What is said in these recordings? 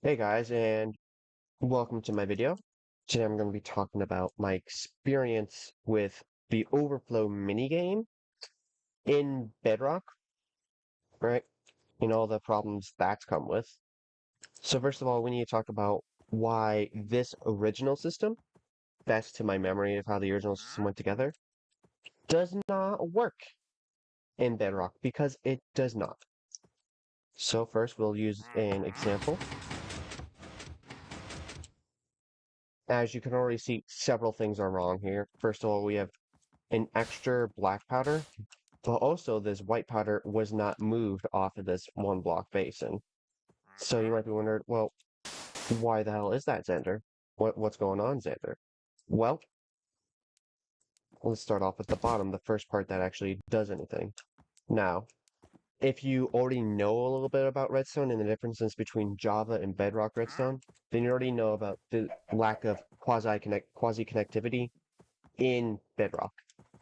Hey guys, and welcome to my video. Today I'm going to be talking about my experience with the OverFlow minigame in Bedrock, right? And all the problems that's come with. So first of all, we need to talk about why this original system, best to my memory of how the original system went together, does not work in Bedrock because it does not. So first we'll use an example. As you can already see, several things are wrong here. First of all, we have an extra black powder, but also this white powder was not moved off of this one block basin. So you might be wondering, well, why the hell is that, Xander? What's going on, Xander? Well, let's start off at the bottom, the first part that actually does anything. Now, if you already know a little bit about Redstone and the differences between Java and Bedrock Redstone, then you already know about the lack of quasi connectivity in Bedrock.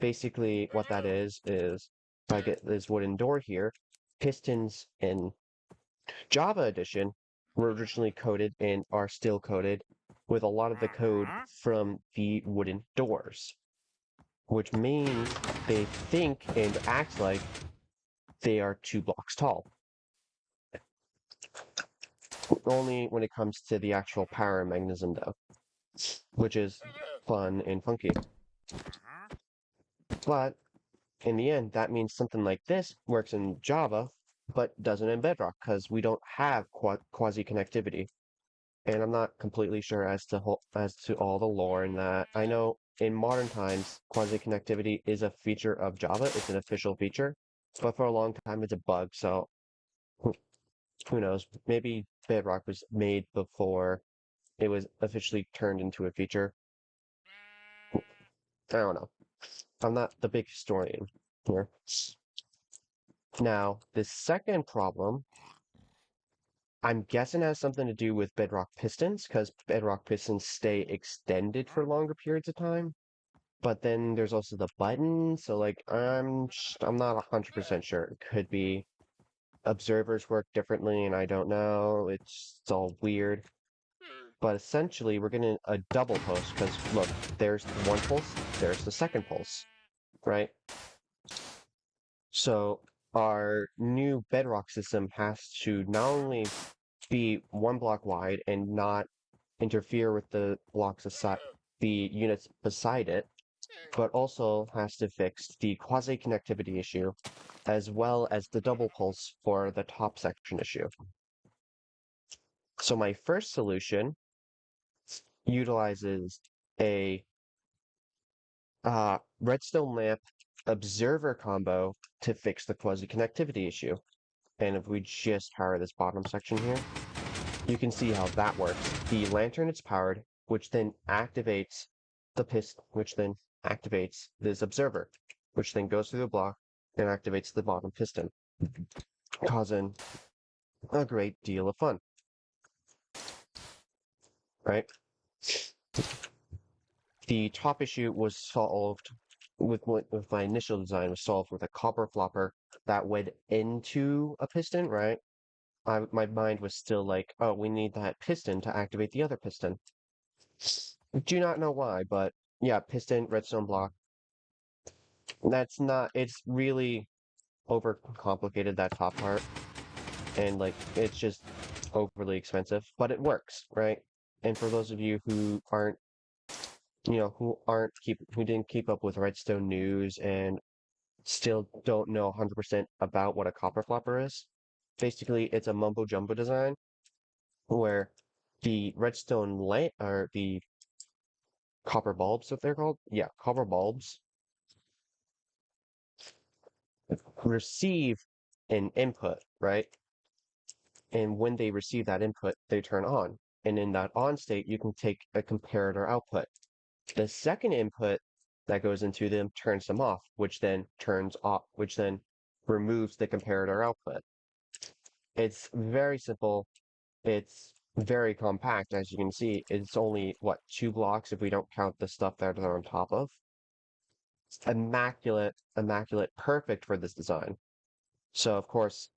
Basically, what that is if I get this wooden door here, pistons in Java Edition were originally coded and are still coded with a lot of the code from the wooden doors, which means they think and act like they are 2 blocks tall. Only when it comes to the actual power mechanism, though, which is fun and funky. But in the end, that means something like this works in Java, but doesn't in Bedrock because we don't have quasi connectivity. And I'm not completely sure as to all the lore in that. I know in modern times, quasi connectivity is a feature of Java. It's an official feature, but for a long time it's a bug. So who knows? Maybe Bedrock was made before it was officially turned into a feature. I don't know. I'm not the big historian here. Now, the second problem, I'm guessing has something to do with bedrock pistons, because bedrock pistons stay extended for longer periods of time. But then there's also the button, so like I'm not 100% sure. It could be observers work differently, and I don't know. It's all weird. But essentially, we're getting a double pulse because look, there's one pulse, there's the second pulse, right? So our new bedrock system has to not only be 1 block wide and not interfere with the blocks aside, the units beside it, but also has to fix the quasi-connectivity issue, as well as the double pulse for the top section issue. So my first solution utilizes a redstone lamp observer combo to fix the quasi-connectivity issue. And if we just power this bottom section here, you can see how that works. The lantern is powered, which then activates the piston, which then activates this observer, which then goes through the block and activates the bottom piston, causing a great deal of fun, right? The top issue was solved with my initial design was solved with a copper flopper that went into a piston, right? My mind was still like, oh, we need that piston to activate the other piston. Do not know why, but yeah, piston, redstone block. That's not, it's really overcomplicated, that top part. And like, it's just overly expensive, but it works, right? And for those of you who aren't, who didn't keep up with redstone news and still don't know 100% about what a copper flopper is, basically it's a mumbo jumbo design where the redstone light or the copper bulbs, if they're called, yeah, copper bulbs receive an input, right? And when they receive that input, they turn on. And in that on state, you can take a comparator output. The second input that goes into them turns them off, which then turns off, which then removes the comparator output. It's very simple. It's very compact, as you can see. It's only, what, 2 blocks if we don't count the stuff that they're on top of. It's immaculate, immaculate, perfect for this design. So, of course,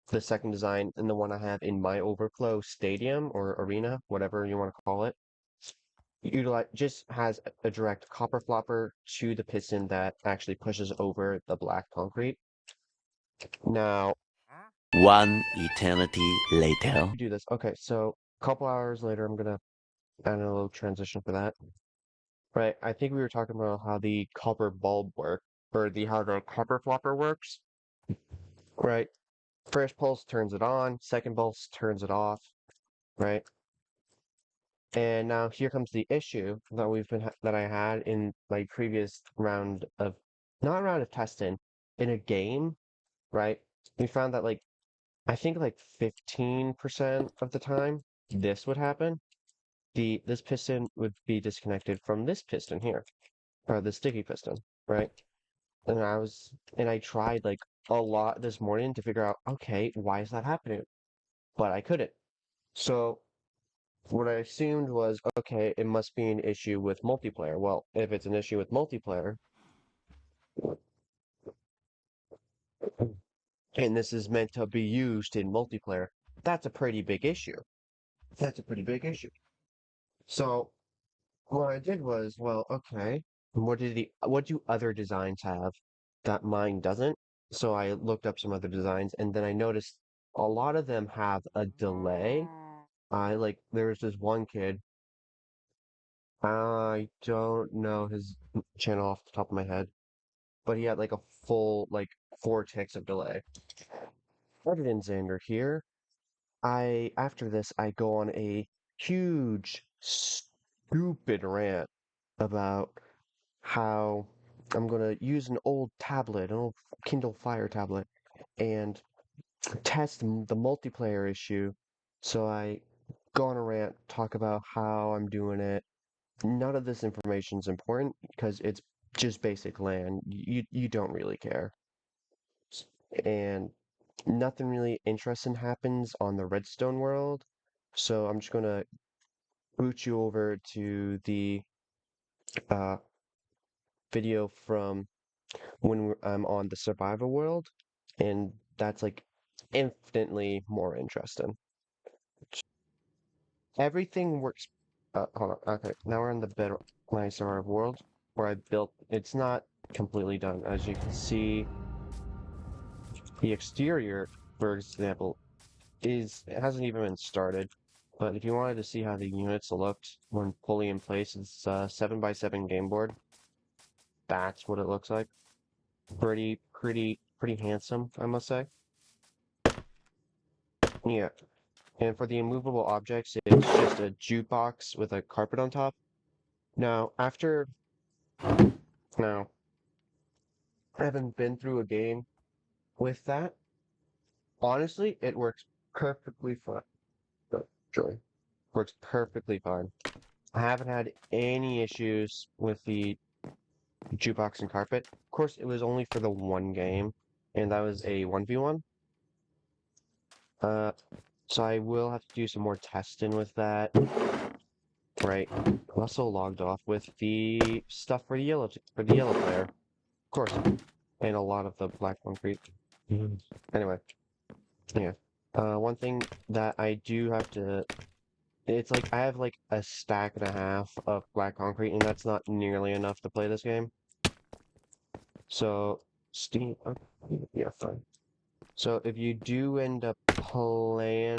the second design and the one I have in my OverFlow stadium or arena, whatever you want to call it, utilize just has a direct copper flopper to the piston that actually pushes over the black concrete. Now, One eternity later. do this. Okay, so a couple hours later, I'm gonna add a little transition for that. Right, I think we were talking about how the copper bulb work, or the how the copper flopper works. Right, first pulse turns it on, second pulse turns it off. Right, and now here comes the issue that that I had in my previous round of, not round of testing, in a game. Right, we found that like I think like 15% of the time this would happen. This piston would be disconnected from this piston here, or the sticky piston, right? And I tried like a lot this morning to figure out, okay, why is that happening? But I couldn't. So what I assumed was, okay, it must be an issue with multiplayer. Well, if it's an issue with multiplayer, and this is meant to be used in multiplayer, that's a pretty big issue. That's a pretty big issue. So what I did was, well, okay, what do other designs have that mine doesn't? So I looked up some other designs and then I noticed a lot of them have a delay. I like there was this one kid, I don't know his channel off the top of my head, but he had like a full like 4 ticks of delay. Other than Xander here, I after this I go on a huge stupid rant about how I'm gonna use an old tablet, an old Kindle Fire tablet, and test the multiplayer issue. So I go on a rant, talk about how I'm doing it. None of this information is important because it's just basic land. You don't really care, and nothing really interesting happens on the Redstone world. So I'm just gonna boot you over to the uh, video from when I'm on the survival world, and that's like infinitely more interesting. Everything works. Hold on. Okay, now we're in the Bedrock my survival world where I built. It's not completely done, as you can see. The exterior, for example, it hasn't even been started. But if you wanted to see how the units looked when fully in place, it's a 7x7 game board. That's what it looks like. Pretty handsome, I must say. Yeah. And for the immovable objects, it's just a jukebox with a carpet on top. Now, now, I haven't been through a game with that. Honestly, it works perfectly fine. Oh, joy. Works perfectly fine. I haven't had any issues with the jukebox and carpet. Of course, it was only for the one game, and that was a 1v1. Uh, so I will have to do some more testing with that. Right. I'm also logged off with the stuff for the yellow player, of course, and a lot of the black concrete. Anyway, yeah. One thing that I do have to, it's like I have like a stack and a half of black concrete, and that's not nearly enough to play this game. So, Steam, yeah, fine. So if you do end up playing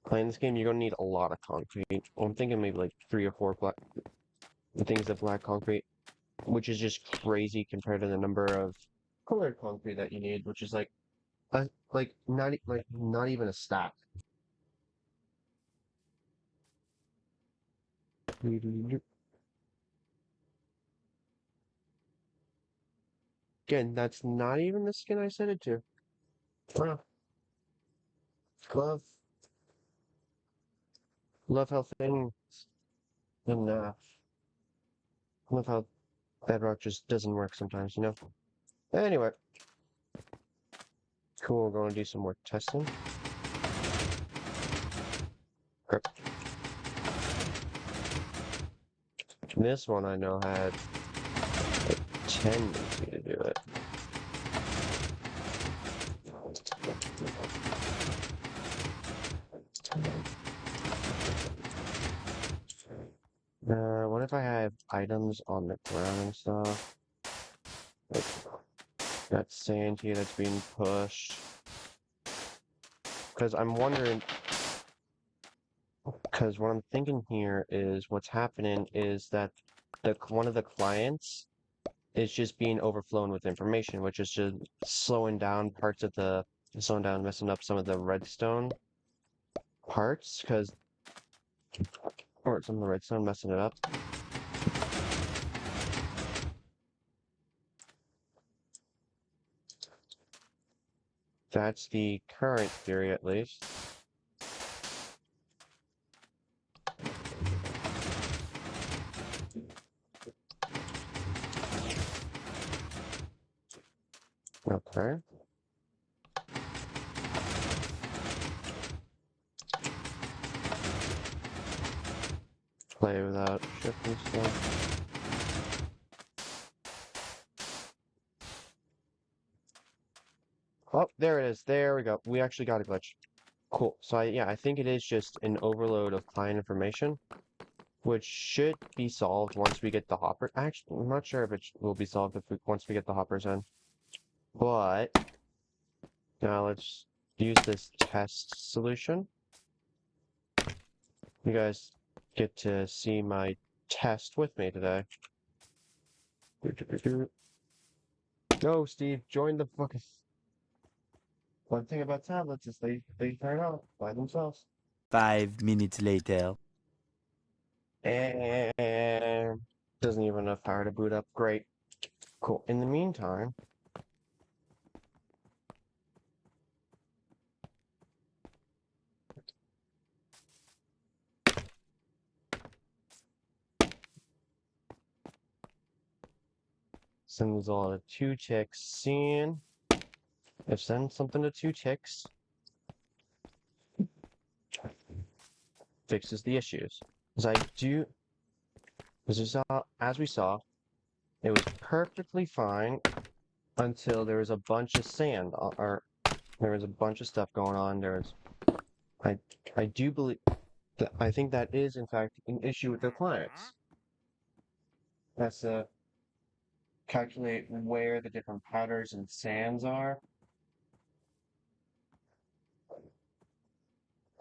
this game, you're gonna need a lot of concrete. I'm thinking maybe like 3 or 4 things of black concrete, which is just crazy compared to the number of colored concrete that you need, which is like not even a stack. Again, that's not even the skin I set it to. Wow. Love, love how things enough. Love how Bedrock just doesn't work sometimes, you know? Anyway, cool. Going to do some more testing. Grip. This one I know had a tendency to do it. What if I have items on the ground and stuff? Like that sand here that's being pushed. Because I'm wondering, because what I'm thinking here is what's happening is that one of the clients is just being overflown with information, which is just slowing down slowing down, messing up some of the redstone parts, or some of the redstone messing it up. That's the current theory, at least. Okay. Play without shifting stuff. Oh, there it is. There we go. We actually got a glitch. Cool. So yeah, I think it is just an overload of client information, which should be solved once we get the hopper. Actually, I'm not sure if it will be solved once we get the hoppers in. But now let's use this test solution. You guys get to see my test with me today. No, Steve, join the fucking. One thing about tablets is they turn out by themselves. 5 minutes later. And doesn't even have enough power to boot up. Great. Cool. In the meantime, sends all the two ticks. Seeing if send something to two ticks fixes the issues. As I do, as we saw, it was perfectly fine until there was a bunch of sand, or there was a bunch of stuff going on. I, I do believe that I think that is in fact an issue with the clients. That's calculate where the different powders and sands are,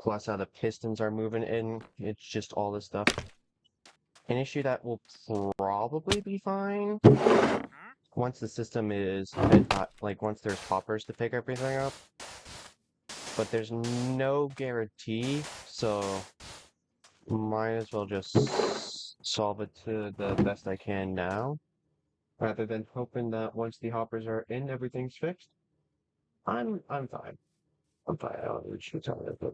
plus how the pistons are moving in. It's just all this stuff. An issue that will probably be fine once the system is like once there's hoppers to pick everything up. But there's no guarantee, so might as well just solve it to the best I can now, rather than hoping that once the hoppers are in, everything's fixed. I'm fine. I'm fine. I don't really shoot on it, but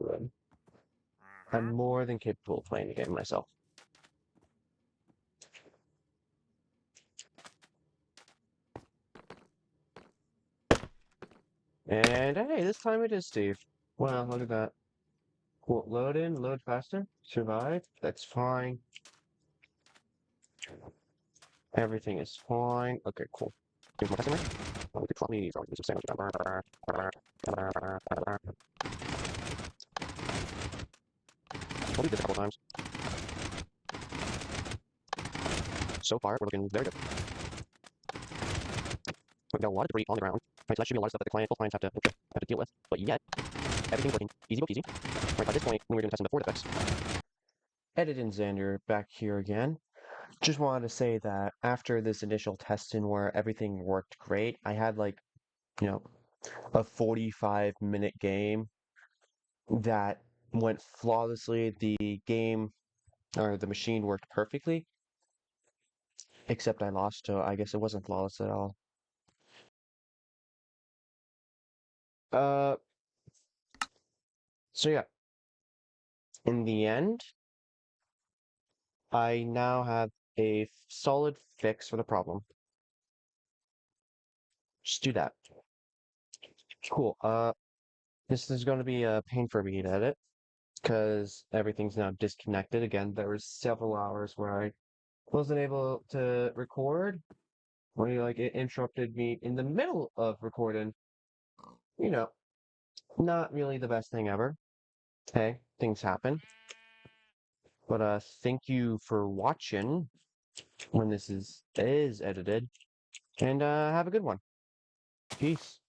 I'm more than capable of playing the game myself. And hey, this time it is Steve. Wow, look at that. Cool. Load in, load faster, survive. That's fine. Everything is fine. Okay, cool. Here's my customer. Oh, we could probably do some sandwich. We'll do this a couple times. So far, we're looking very good. We've got a lot of debris on the ground. Right, so that should be a lot of stuff that both clients have to deal with. But yet, everything's working easy peasy. Right, by this point, when we were doing testing before defects. Edit and Xander back here again. Just wanted to say that after this initial testing where everything worked great, I had like, you know, a 45-minute game that went flawlessly. The game or the machine worked perfectly, except I lost, so I guess it wasn't flawless at all. Uh, so yeah, in the end, I now have a solid fix for the problem. Just do that. Cool. This is going to be a pain for me to edit because everything's now disconnected. Again, there was several hours where I wasn't able to record, where like it interrupted me in the middle of recording. You know, not really the best thing ever. Hey, things happen. But thank you for watching when this is edited, and have a good one. Peace.